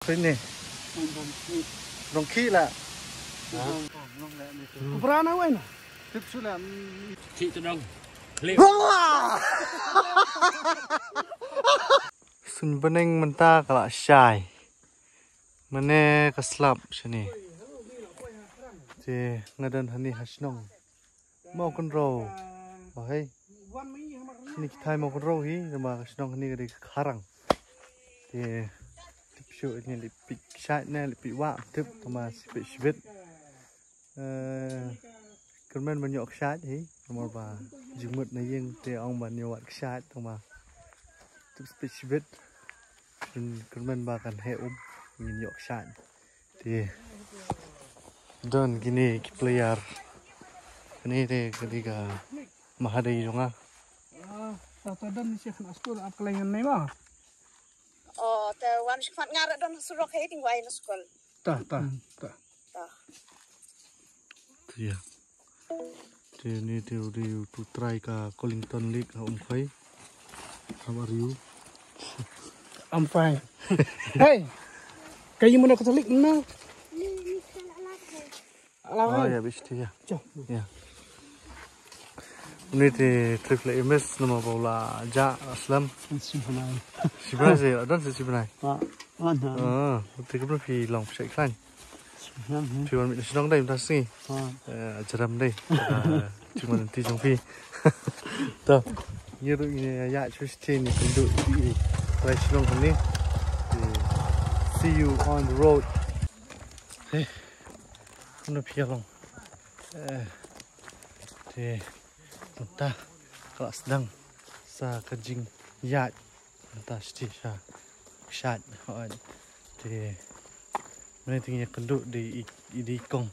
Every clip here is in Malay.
Ini rongki lah. Berana wen. Tip sudah. Chị tự động. Sun bening mentah kalau syai. Mana keslap sini. Jadi ngadan hani hasnong. Mau kontrol. Oh hey. Ini kita mau kontrol hi. Nama hasnong hani dari karang. Jadi tipsu ini lipik syai ni lipik wak tip sama sipik sibit. Kerman banyak syai hi. Nama ba jumut na yang te ong banyak wak syai sama tip sipik sibit. Kerman ba kan he banyak syai. Jadi dan gini player ini deh ketiga mahadai jonga. Tatadan ni siya askur ap kelengan ni ba? Oh, te wan sifat ngarak dan suruh kayak tinggal di sekolah. Tah. Iya. Ini dia to try ka Collington League Fai. How are you? I'm fine. Hey, kayu mana Katolik mana? Oh ya, betul ya. Cok. Ya. Ini di triple MS nama bola Ja Aslam. Siapa sih? Ada sih siapa? Ada. Tapi kalau film cek kan. Film itu sedang dah imtas ni. Ajaran dah. Cuma nanti jumpa. Tuh. Ini ya cuci ni penduk di. Try sedang ni. See you on the road. Hey. Kuna film. Entah kalau sedang sa kajing yat entah stisha shat on di mana tinggi kenduk di kong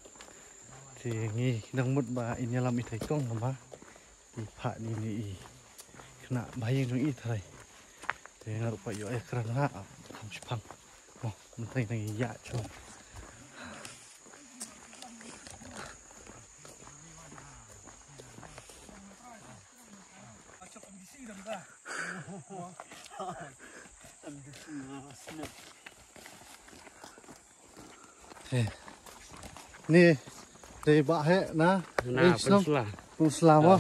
di ngi nang mut ba ini lam itai kong nama di pak ini kena bayang nang itai di ngaruh pak yo ekran ha kam sipang oh mentai nang yat cu. Ni dari bahaya na. Nah, penselah. Selama.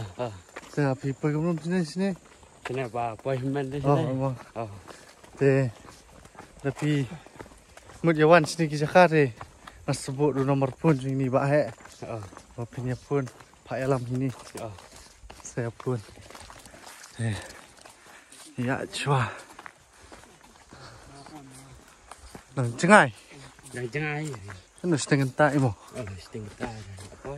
Saya people kamu sini. Kenapa appointment di sini? Oh. Tapi mudyawan sini kita kare. Nasebut nomor pun ini bahaya. Bapaknya pun Pak Alam ini. Saya pun. Ya cua. Nang cengai. Nang cengai. Kan setengah tak imo. Setengah tak. Apa?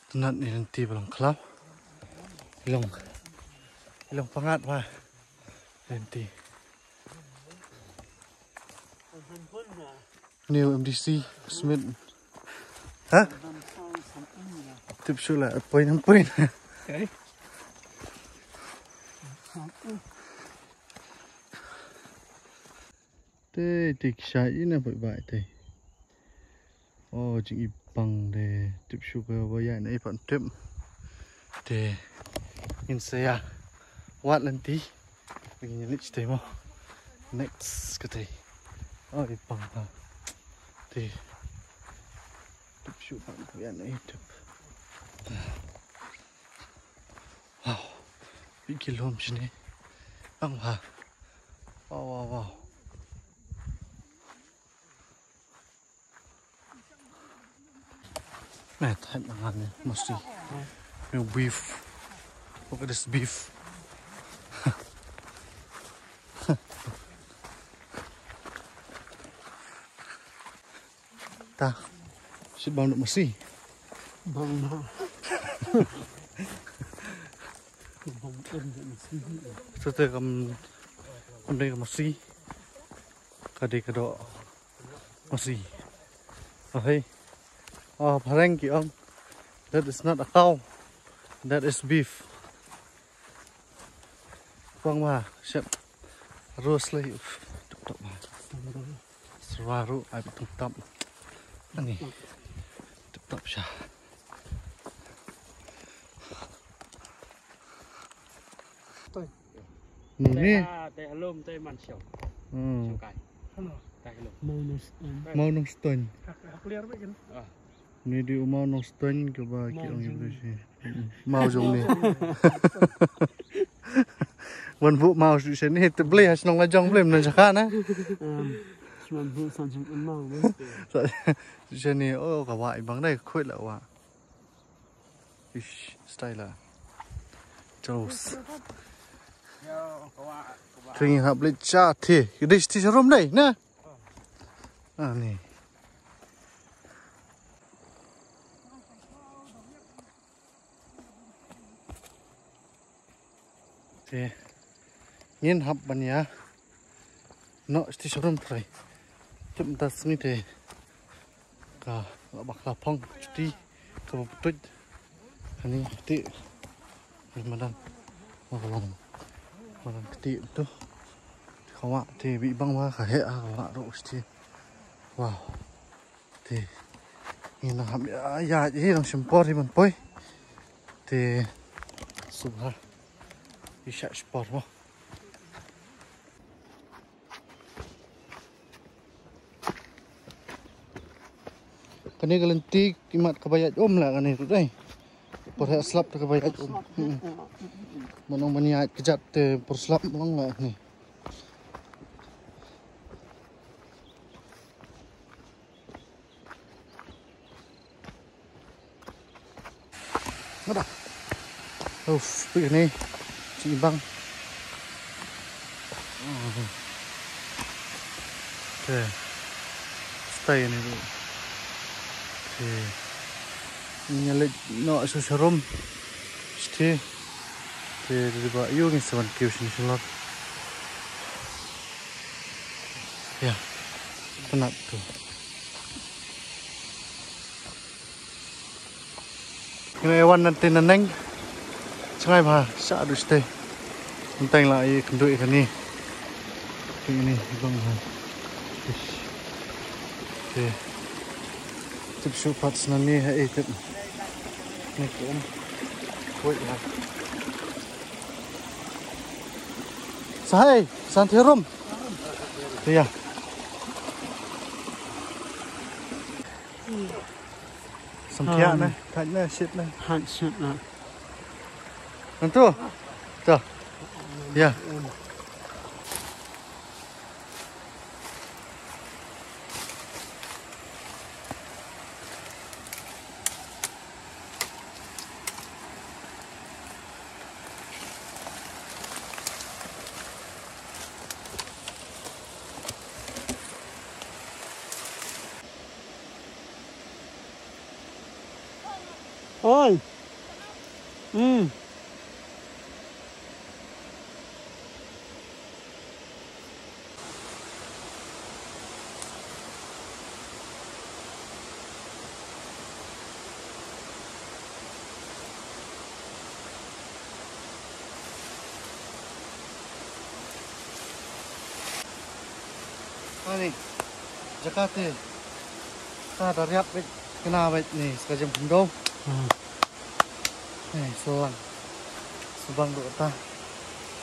Tenat ni nanti belum kelap. Hilong pangat wah. Nanti. New MDC Smith. Hah? Tip sula poin. Okay. Dik syai ini baik-baik teh. Oh, jing ipang deh. Tip suka bayar ni ipang tip. Deh. In saya wat nanti. Begini ni cerita mo. Next kata. Oh, ipang lah. Deh. Tip suka bayar ni tip. Wow. Bigil home sini. Ang ha. Wow. Nah, type nangannya mesti. Yung beef. Look at this beef. Ta. Si bang nak mesti. Bang. Kita kam đây là một xí cả đây cả độ một xí hey parang ki ông that is not a cow, that is beef vâng mà sep roast lấy tập mà swaru ai bị tập anh này tập sa stoi. Ni. teh halum teh man siau. Hmm. Siau kai. Halo. Teh halum. Mau nong stone. Hak liar ba kan. Ni di mau nong stone ke ba ki ong yu sih. Mau jong ni. Wan bu mau di sini tu beli has nong lajong beli men jaka na. Cuman bu sanjung mau. Di sini oh ka wa bang dai khoi la wa. Ish style la. Jos. Yo kawa. Kring hab le cha the. Di sti rom dai na. Ah ni. Thì nhìn hấp bánh nhá nó chỉ số rộng thôi chúng ta xin thì cả bạc là phong đi cả một chút anh ấy tị mà đang lòng mà đang tị tu không ạ thì bị băng qua cả hệ không ạ độ thì wow thì nhìn là hấp ya gì đang xem po thì mình poi thì sụp ha bisa sport mo. Kani galanti kimat kabayat lah kani tu dai. Por slap tu kabayat Manong maniat kejat te por slap long lah ni. Ada. Begini. Chị băng okay. Stay này thì nhà lịch nọ số showroom thì bà yêu người sẽ kêu xin lỗi ya penat tuh ini hewan nanti neneng Jangan bah, saat itu stay. Enteng lah, kenduk ikan ni. Ini bang. Okay. Tip supat senani tip. Ni kum. Wait lah. Sahai, santirum. Iya. Sampian na, tanya shit na. Han shit na. Tentu. Tuh. Ya. Oi. Ini Jakarta. Ta dari apa? Kenapa nih sekejap bundau? Selang. Subang dulu ta.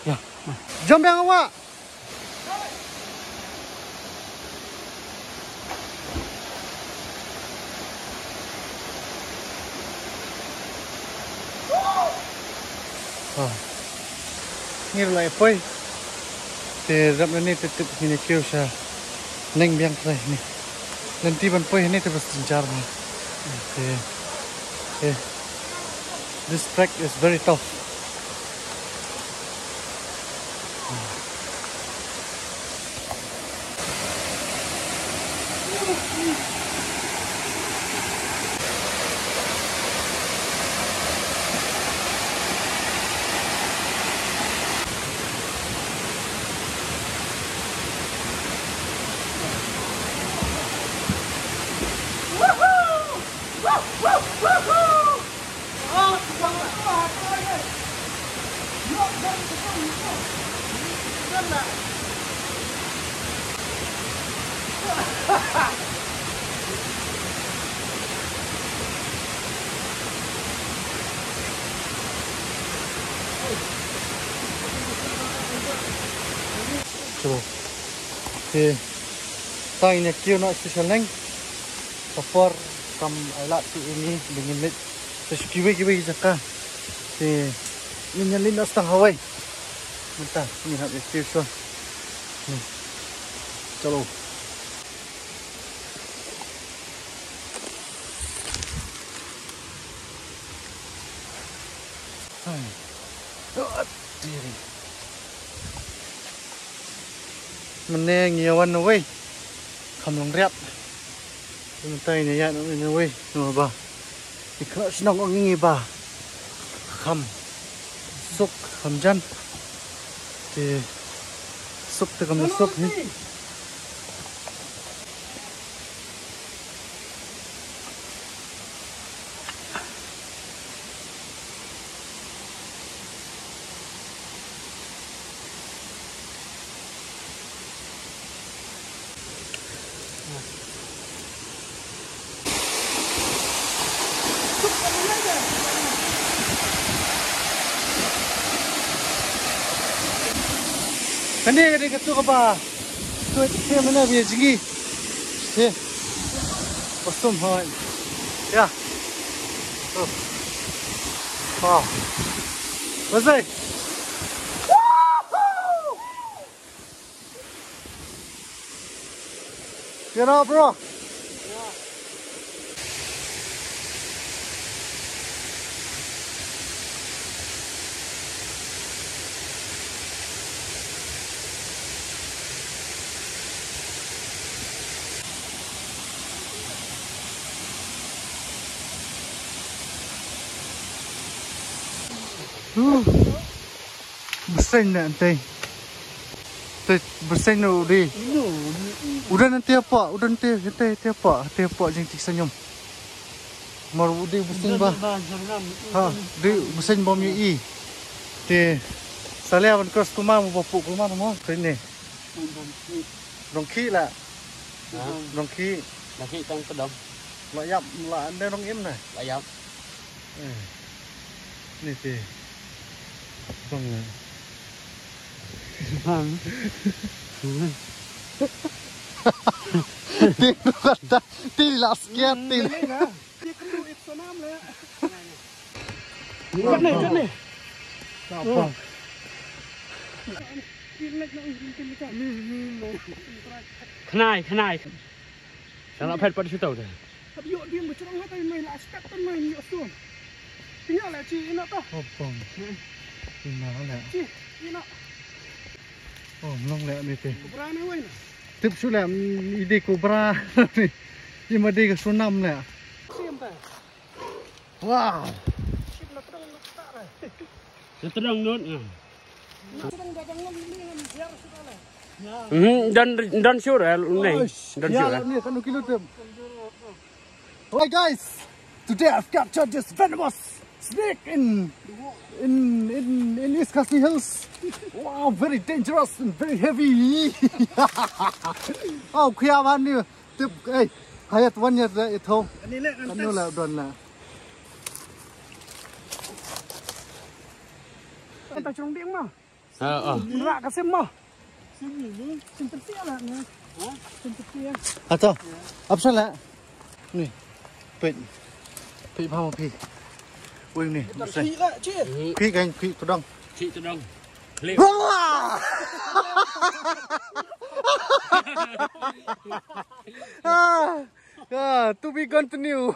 Ya. Jom yang awak. Ini là phơi thì rậm lên tự tự như kêu sa neng biang trai ni dan tiban phơi ini terus senjar ni this track is very tough. Coba. Thì tay nhà kêu nó special neng. Support kam alat tu ini dengan net. Sekiwi jaka. Thì mình nhận lên nó sang Hawaii. Mentah, ni nak kêu so. Chalo. Mình nè nhiều anh rồi, không lòng rét, mình tay này nhạt nó rồi, rồi bà, thì khởi sinh động nghe bà, không, xúc, không chân, thì xúc thì cầm xúc đi. Kani ketu apa? Tu dia mana biar jigi. He. Kostum hai. Ya. Oh. Wow. What's that? Get up, bro. Bersen nanti. Bersen udah. Udah nanti apa? Udah nanti apa? Nanti apa yang cik senyum. Mau udah bersen bah. Ha, di bersen bom i. Di salia ban cross kuma mau popuk kuma mau ke ni. Rongki lah. Rongki. Lagi tang pedom. Layap lah anda rong im nah. Layap. Ni ti. Bang. Bang. Tin kata tin last kiat tin. Dia kena itu nam le. Kat ni. Apa? Kenai. Jangan pet pada situ tu. Tapi yuk dia macam orang kata main lah step tu main ni tu. Tinggal lah cik nak tah. Apa? Ini lah. Cik, ni nak. Oh, melong lek ni teh. Berani wei. Tip sulah ide kobra ni. Ini made ke sunam lek. Sim tah. Wow. Cik nak terang nak tak lah. Terang nut. Terang dagang ni biar sudah lah. Dan sure ni. Dan Ya, sure. ni kan kilo tu. Hi guys. Today I've captured this venomous snake in East Castle Hills. Wow, very dangerous and very heavy. Oh, kaya man ni. Tip, hayat one year ito. Ni le Ano la don la. Kita curung dia mah. Oh. Rak kasih mah. Sim tersial lah ni. Sim tersial. Ato. Apa la? Ni. Pet. Pet mau pi. Woi ni. Cik lah cik. Pi kan pi tudang. Cik terang. To be continue.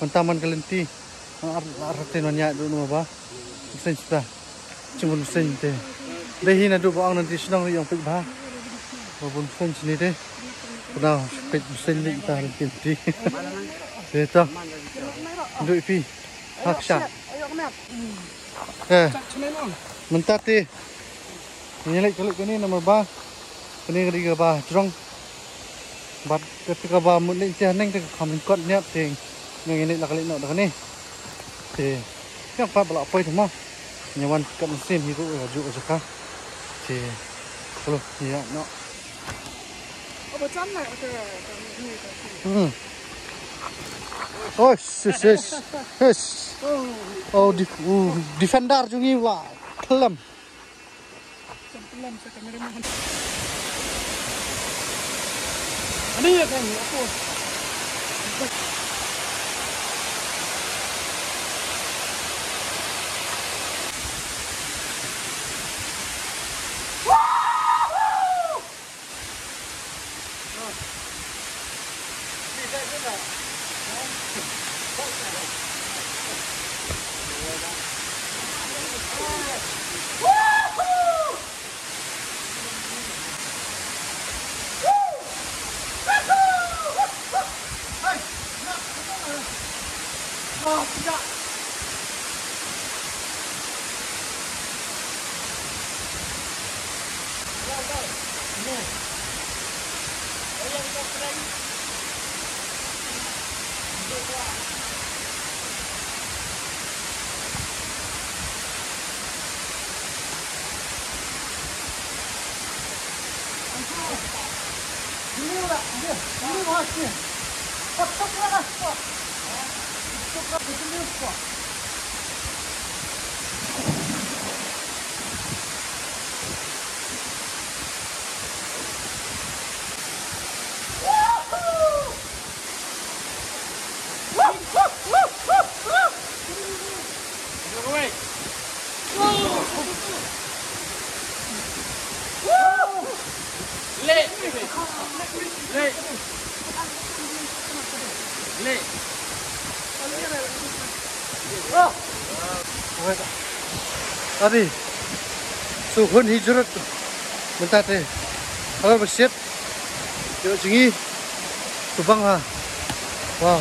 Taman Kelenti. Arti nanya dulu apa? Mesin sudah. Cuma mesin tu. Dehi nak duduk orang nanti senang yang pek bah. Walaupun mesin sini deh. Pernah pek mesin ni kita Kelenti. Itu. Duduk pi. Haksa. Ayo kemat. Cuma non. Mentah ti. Ini lagi kalau ni nama bah. Ini ketiga bah. Jurong. Bat ketika bah mungkin tiada neng tu kami kuat niat ting. Yang ini lah kali nak dah ni. Thì các bạn bảo phơi thầm mà nhà văn cầm xin thì cũng là dụ cho các thì Loh, iya, no. Apa sana ke ini. Oh, yes. Oh, defender jungi lah. Kelam. Pelan saya kameraman. Ada ya kan apa? Tadi suhun hijrut bentar deh. Kalau bersiap, yuk sini, tubang lah. Wow,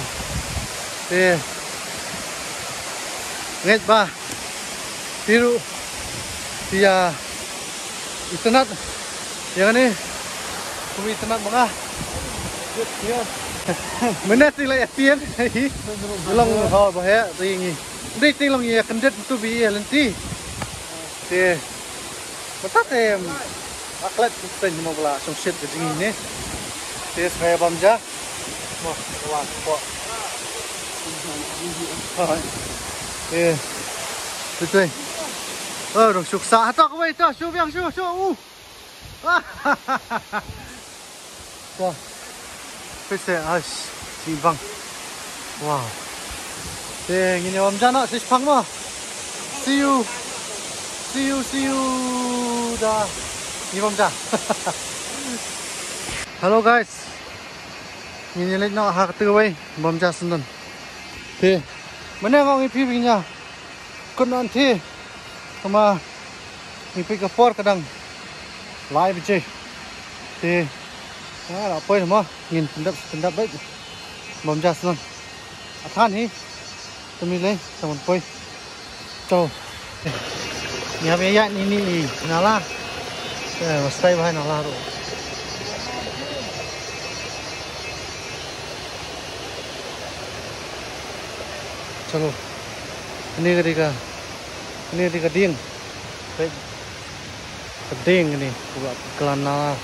deh, nget bah, biru, dia internet, yang ini, kami internet mengah. Mana sih lah FPN? Long hal bahaya tinggi. Đây tên là người cần đất tu bị lần tí thì mà tắt em ác lệ tên mà là trong shit cái gì nè thì saya bám giá mà làm quá thì tuyệt được sụp xả tao có vậy tao sụp yang sụp wow phải xe chỉ văng wow 네, 이제 엄자나 시방 뭐. See you. 다. 이범자. Hello guys. Ini lagi nak hak terway bomja sendun. Thì mana ngong ipi binya. Kun nanti sama ipi ke for kadang live je. Thì là poi mà nhìn pendap baik bomja sendun. Athan hi Tumi leh teman poi. Cow. Ni apa ya ini nala. Wastai bahai nala ro. Chalo. Ini ketika ding. Baik. Keding ini buat kelana.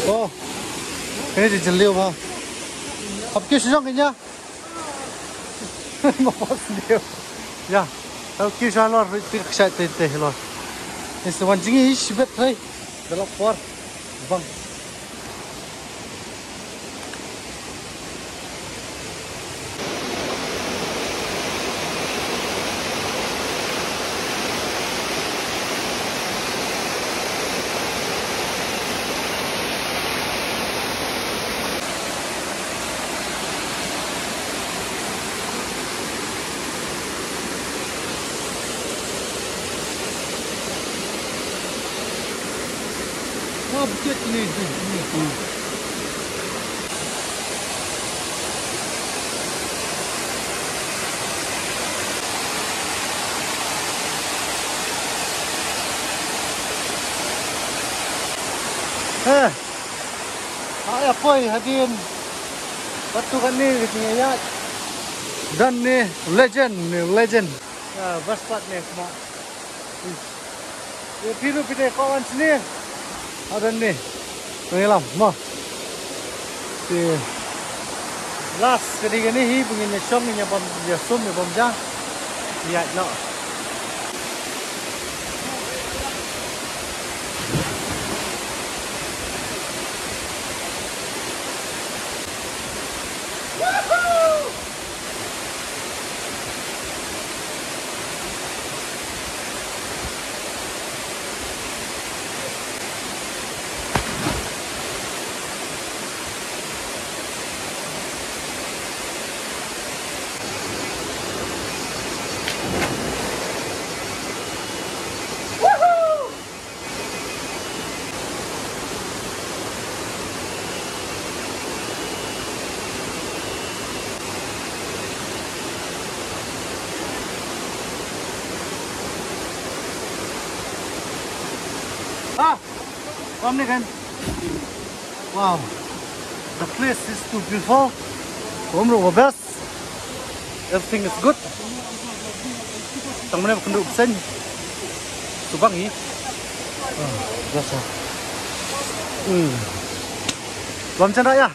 Oh, cái này thì liều mà. Học kia sử dụng cái nhá. Mà bắt liều. Ya, học kia sử dụng rồi thì sẽ tê rồi. Ini sewan jingi sibet thôi. Dalam por. Bang. Bukit ni. Apoy hadirin batu kan ni kecingnya ya. Dan nih legend. Nah, best spot nih semua. Ya biru pide kawan sini. Ada nih. Pengelam, mah. Di last ketiga nih pengen nyesong nih bom dia sum nih bom jang. Ya no. Come again. Wow, the place is too beautiful. Umroh best. Everything is good. Tang mana penduduk sen. Subang ni. Biasa. Lam canda ya.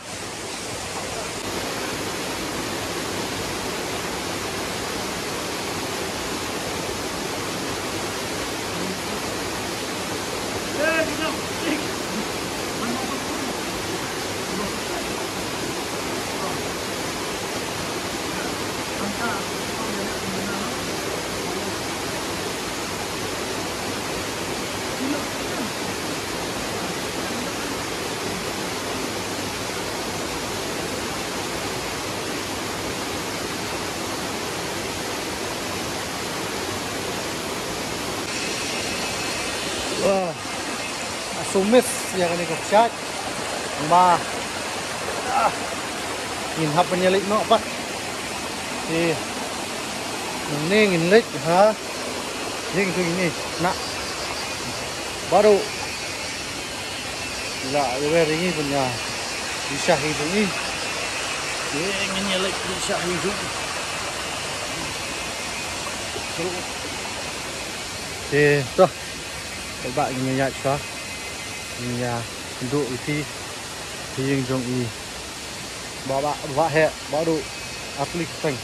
Wah, sumis yang ini kocak, ma, nhìn hấp penyelik no apa? Ini ngilik ha, ini nak, baru, ya, ini punya bisa hidup ini, ngilik bisa hidup. Tuh. Các bạn nhìn nhận cho nhà độ thì riêng trong y bảo bạn vạ hệ bảo độ áp lực thành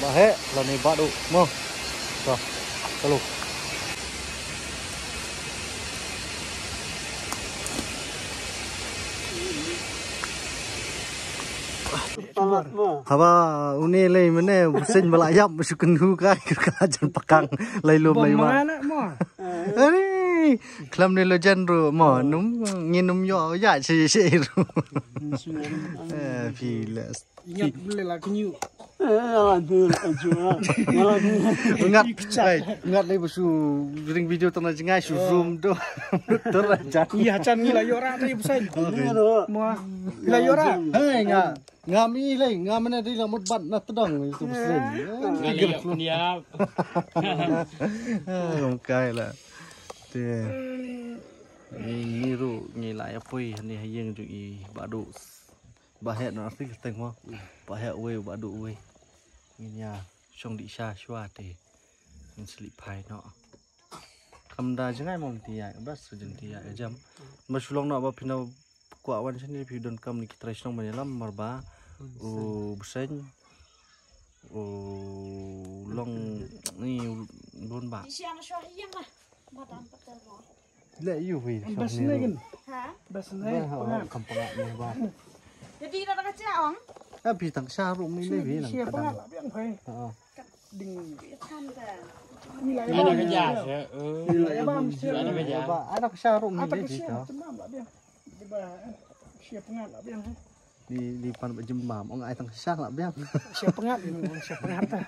bà hệ là này bảo độ mơ rồi hello Haba uni lay mana busin balayap masukin hukai kerajaan pakang lay lum lay ma. Ani kelam ni legend ru ma num nginum yo ya si ru. Pilas. Ingat boleh lah kenyu. Ingat lay busu ring video tanah jengai su room tu. Terajat. Iya can ni lah yora tadi busan. Mua. Lah yora. Hei ngami lay ngamana di lamut bat na tedang su busin. Ngalih niap. Ngkai lah. Ni ru ni lại apoi ni hayeng ju i badu bahet na asli teng mo bahet we badu we ni ya song di sha shwa te ni slip pai no kamda jangai mom ti ya bas sujun ti ya jam masulong no ba pina kwa wan sini pi don kam ni kitre song menelam marba u bsen u long ni bon ba lệ yêu vì Bas ni kan. Hả? Bas ni. kampung ni ba Jadi dah nak cakap tapi tang sha ru mi le vi Siapa kadang lah biang pai. Ding. kan dah. Ni lah Ada kerja. Ni lah bang. Ada kerja. ba anak sha ru mi Apa le ke ji siapa cemam lah biang. Tiba siapa ngat lah biang. di pan jembam ong ai tang sha lah biang Siapa ngat ini siapa ngat dah.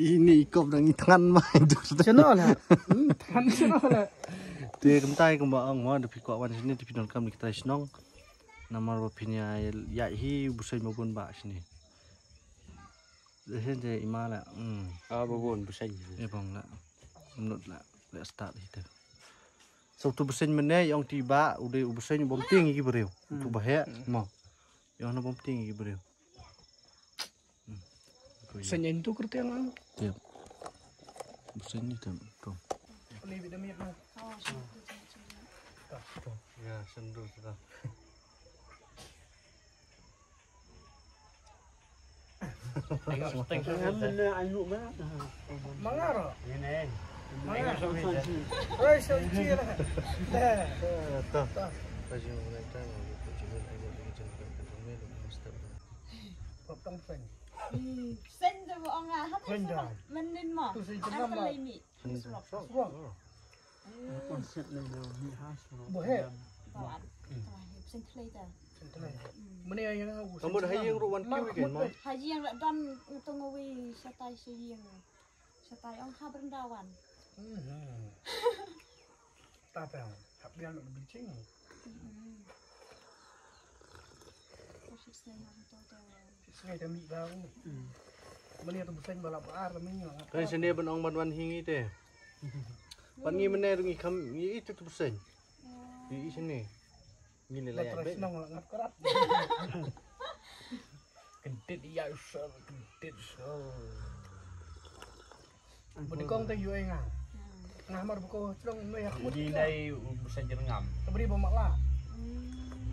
ini ikop nang tangan main Channel lah. Tan channel lah. Ti kentai ke ba ong ma de pi kwa wan sini di pinon kam ni kita snong namar ba pinya ya hi busai mabun ba sini Dehen je imala Babon pusing. bang la menut la start itu Sabtu besen mana yang tiba udah besen bom tinggi gitu beriu. Tu bahaya mau. Yang na bom tinggi beriu. Senyen tu kereta yang Tiap. Besen ni tu. lebih demi apa? Ya, sendu sudah. Mangaro. Ini. Mangaro. Oi, senci lah. Dah. Tahu. Baju mereka mau cuman aja dijelaskan ke rumah mesti. Potong sen. Sen tu orang ah, hati Sen dah. menin mah. Tu sen Apa jenam lah. lagi? Wah. Boleh. Tawar. Sen klei dah. Mana yang aku? Kamu dah yang ruan kiwi kan mau? Haji yang dan ngetungawi satai seying. Satai orang habrendawan. Tak apa. Hab dia nak bincang. Saya dah mik dah. Mana tu bukan balap ar mana? Kan sini benong banwan hingi teh. Pangi mana rungi kam itu tu besen. Di sini. Gini lah ya. Terus nang ngap kerat. Kentit iya usah kentit so. Budi kong tu you engang. Ngah mar buko celong me aku. Di đây bisa jerengam. Beri bomak lah.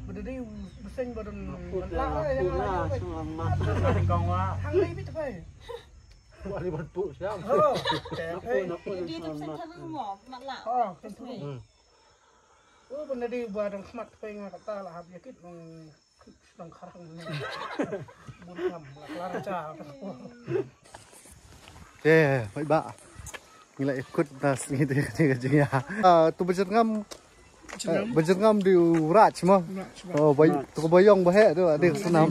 Berdiri besen badan lah yang Ada kong wa. hang ni bit apa? Wah ni bantu siapa? Oh, Dia tu sen tahu rumah, maklak. oh, tentu. Oh, benda di badan khmat apa yang kata lah hab yakit nang karang ni. Buram lah kelar cah. Baik ba. Ngila ikut tas gitu ya. Tu berjengam di Raj mah. Oh, bayi tu bayong bahaya tu ada senam.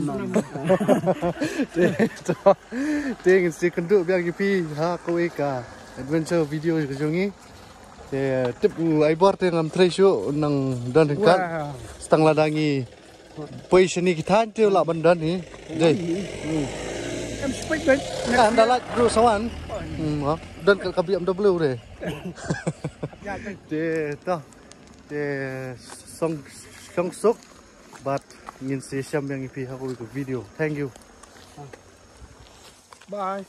Ting si kenduk biar gipi ha ko eka adventure video ke jongi. Tip aibor te ngam treasure nang dan dekat setang ladangi. Poi sini kita tu lah bandan ni. Dei. Em speak ben. Kan dalat bro sawan. Dan kat BMW deh. Ya, kan. Tah. Song suk but ngin si Syam yang ipi aku video. Thank you. Bye.